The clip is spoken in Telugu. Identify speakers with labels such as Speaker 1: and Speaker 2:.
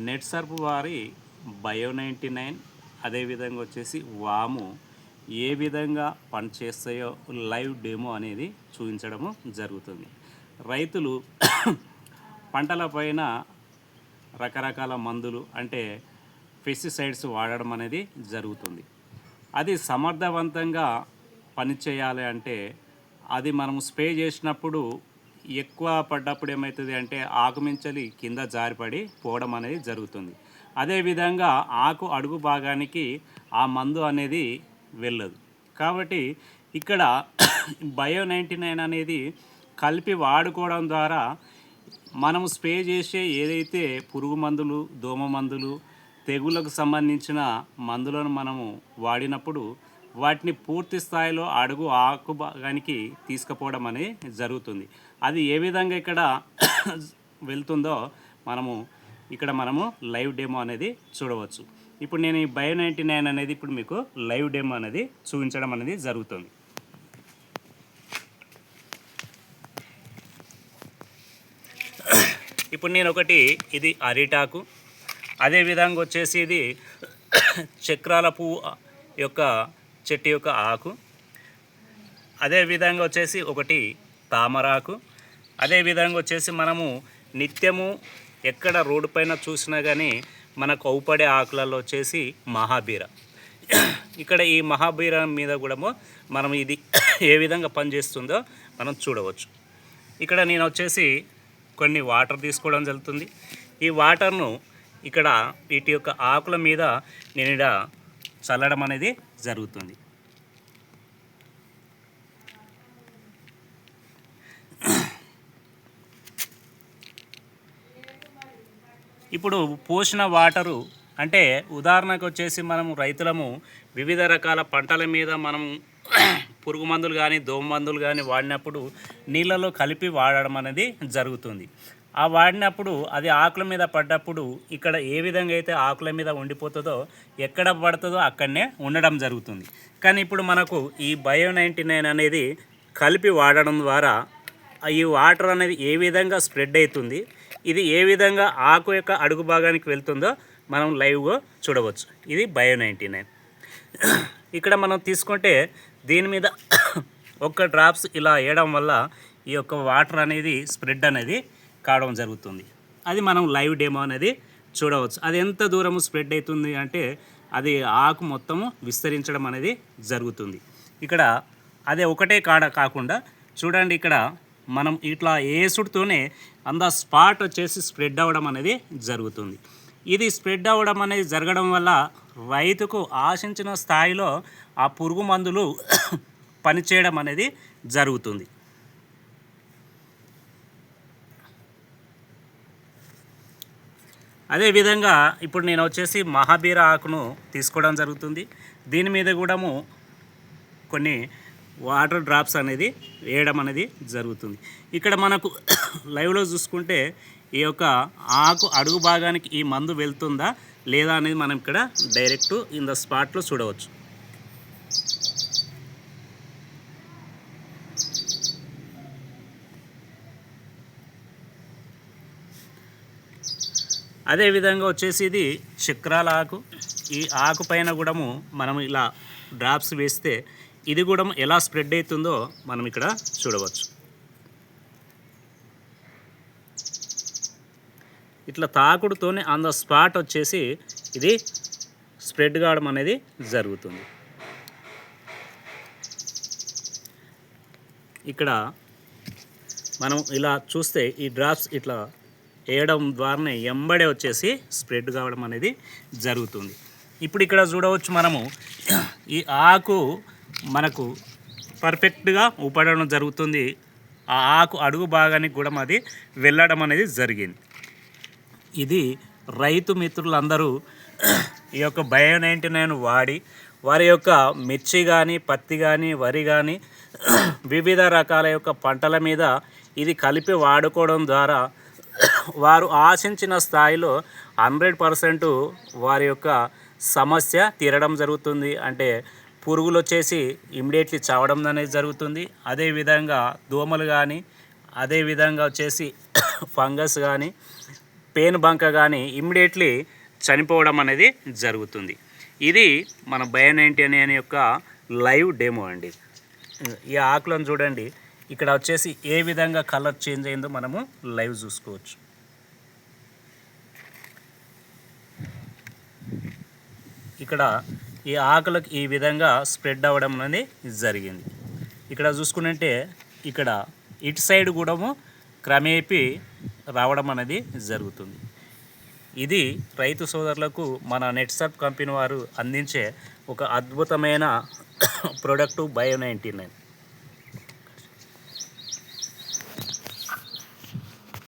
Speaker 1: నెట్ సర్ప్ వారి బయో 99 అదేవిధంగా వచ్చేసి వాము ఏ విధంగా పనిచేస్తాయో లైవ్ డెమో అనేది చూపించడము జరుగుతుంది. రైతులు పంటలపైన రకరకాల మందులు అంటే పెస్టిసైడ్స్ వాడడం అనేది జరుగుతుంది. అది సమర్థవంతంగా పనిచేయాలి అంటే అది మనం స్ప్రే చేసినప్పుడు ఎక్కువ పడ్డప్పుడు ఏమవుతుంది అంటే ఆకుమించలి కింద జారిపడి పోవడం అనేది జరుగుతుంది. అదేవిధంగా ఆకు అడుగు భాగానికి ఆ మందు అనేది వెళ్ళదు. కాబట్టి ఇక్కడ బయో 99 అనేది కలిపి వాడుకోవడం ద్వారా మనం స్ప్రే చేసే ఏదైతే పురుగు మందులు, దోమ మందులు, తెగుళ్ళకు సంబంధించిన మందులను మనము వాడినప్పుడు వాటిని పూర్తి స్థాయిలో అడుగు ఆకు భాగానికి తీసుకుపోవడం అనేది జరుగుతుంది. అది ఏ విధంగా ఇక్కడ వెళ్తుందో మనము లైవ్ డెమో అనేది చూడవచ్చు. ఇప్పుడు నేను ఈ బయో 99 అనేది ఇప్పుడు మీకు లైవ్ డెమో అనేది చూపించడం అనేది జరుగుతుంది. ఇప్పుడు నేను ఇది అరిటాకు, అదేవిధంగా వచ్చేసి ఇది చక్రాల పువ్వు యొక్క చెట్టు యొక్క ఆకు, అదేవిధంగా వచ్చేసి ఒకటి తామరాకు, అదేవిధంగా వచ్చేసి మనము నిత్యము ఎక్కడ రోడ్డు పైన చూసినా కానీ మనకు అవుపడే ఆకులలో వచ్చేసి మహాబీర. ఇక్కడ ఈ మహాబీర మీద కూడా మనం ఇది ఏ విధంగా పనిచేస్తుందో మనం చూడవచ్చు. ఇక్కడ నేను వచ్చేసి కొన్ని వాటర్ తీసుకోవడం జరుగుతుంది. ఈ వాటర్ను ఇక్కడ వీటి యొక్క ఆకుల మీద నేను ఇక్కడ చల్లడం అనేది జరుగుతుంది. ఇప్పుడు పోసిన వాటరు అంటే ఉదాహరణకు వచ్చేసి మనము రైతులము వివిధ రకాల పంటల మీద మనం పురుగు మందులు కానీ దోమ మందులు కానీ వాడినప్పుడు నీళ్ళలో కలిపి వాడడం అనేది జరుగుతుంది. ఆ వాడినప్పుడు అది ఆకుల మీద పడ్డప్పుడు ఇక్కడ ఏ విధంగా అయితే ఆకుల మీద ఉండిపోతుందో ఎక్కడ పడుతుందో అక్కడనే ఉండడం జరుగుతుంది. కానీ ఇప్పుడు మనకు ఈ బయో 99 అనేది కలిపి వాడడం ద్వారా ఈ వాటర్ అనేది ఏ విధంగా స్ప్రెడ్ అవుతుంది, ఇది ఏ విధంగా ఆకు యొక్క అడుగు భాగానికి వెళ్తుందో మనం లైవ్గా చూడవచ్చు. ఇది బయో 99. ఇక్కడ మనం తీసుకుంటే దీని మీద ఒక్క డ్రాప్స్ ఇలా వేయడం వల్ల ఈ యొక్క వాటర్ అనేది స్ప్రెడ్ అనేది కావడం జరుగుతుంది. అది మనం లైవ్ డెమో అనేది చూడవచ్చు. అది ఎంత దూరము స్ప్రెడ్ అవుతుంది అంటే అది ఆకు మొత్తము విస్తరించడం అనేది జరుగుతుంది. ఇక్కడ అదే ఒకటే కాకుండా చూడండి, ఇక్కడ మనం ఇట్లా ఏసుడుతోనే అంద స్పాట్ వచ్చేసి స్ప్రెడ్ అవ్వడం అనేది జరుగుతుంది. ఇది స్ప్రెడ్ అవ్వడం అనేది జరగడం వల్ల రైతుకు ఆశించిన స్థాయిలో ఆ పురుగు మందులు పనిచేయడం అనేది జరుగుతుంది. అదేవిధంగా ఇప్పుడు నేను వచ్చేసి మహాబీర ఆకును తీసుకోవడం జరుగుతుంది. దీని మీద కూడా కొన్ని వాటర్ డ్రాప్స్ అనేది వేయడం అనేది జరుగుతుంది. ఇక్కడ మనకు లైవ్లో చూసుకుంటే ఈ యొక్క ఆకు అడుగు భాగానికి ఈ మందు వెళ్తుందా లేదా అనేది మనం ఇక్కడ డైరెక్ట్ ఇన్ ద స్పాట్లో చూడవచ్చు. అదేవిధంగా వచ్చేసి ఇది చక్రాల ఆకు. ఈ ఆకు పైన కూడా మనం ఇలా డ్రాప్స్ వేస్తే ఇది కూడా ఎలా స్ప్రెడ్ అవుతుందో మనం ఇక్కడ చూడవచ్చు. ఇట్లా తాకుడుతోనే ఆన్ ద స్పాట్ వచ్చేసి ఇది స్ప్రెడ్ కావడం అనేది జరుగుతుంది. ఇక్కడ మనం ఇలా చూస్తే ఈ డ్రాప్స్ ఇట్లా వేయడం ద్వారానే ఎంబడే వచ్చేసి స్ప్రెడ్ కావడం అనేది జరుగుతుంది. ఇప్పుడు ఇక్కడ చూడవచ్చు మనము ఈ ఆకు మనకు పర్ఫెక్ట్గా ఊపడడం జరుగుతుంది. ఆ ఆకు అడుగు భాగానికి కూడా అది వెళ్ళడం అనేది జరిగింది. ఇది రైతు మిత్రులందరూ ఈ యొక్క బయో 99 వాడి వారి యొక్క మిర్చి కానీ పత్తి కానీ వరి కానీ వివిధ రకాల యొక్క పంటల మీద ఇది కలిపి వాడుకోవడం ద్వారా వారు ఆశించిన స్థాయిలో 100% వారి యొక్క సమస్య తీరడం జరుగుతుంది. అంటే పురుగులు వచ్చేసి ఇమ్మీడియట్లీ చావడం అనేది జరుగుతుంది. అదేవిధంగా దోమలు కానీ అదేవిధంగా వచ్చేసి ఫంగస్ కానీ పేను బంక కానీ ఇమ్మీడియట్లీ చనిపోవడం అనేది జరుగుతుంది. ఇది మన బయో-19 అనే యొక్క లైవ్ డెమో అండి. ఈ ఆకులను చూడండి, ఇక్కడ వచ్చేసి ఏ విధంగా కలర్ చేంజ్ అయిందో మనము లైవ్ చూసుకోవచ్చు. ఇక్కడ ఈ ఆకులకు ఈ విధంగా స్ప్రెడ్ అవ్వడం అనేది జరిగింది. ఇక్కడ చూసుకుంటే ఇక్కడ ఇటు సైడ్ కూడా క్రమేపీ రావడం అనేది జరుగుతుంది. ఇది రైతు సోదరులకు మన నెట్సర్ప్ కంపెనీ వారు అందించే ఒక అద్భుతమైన ప్రోడక్టు బయో-19.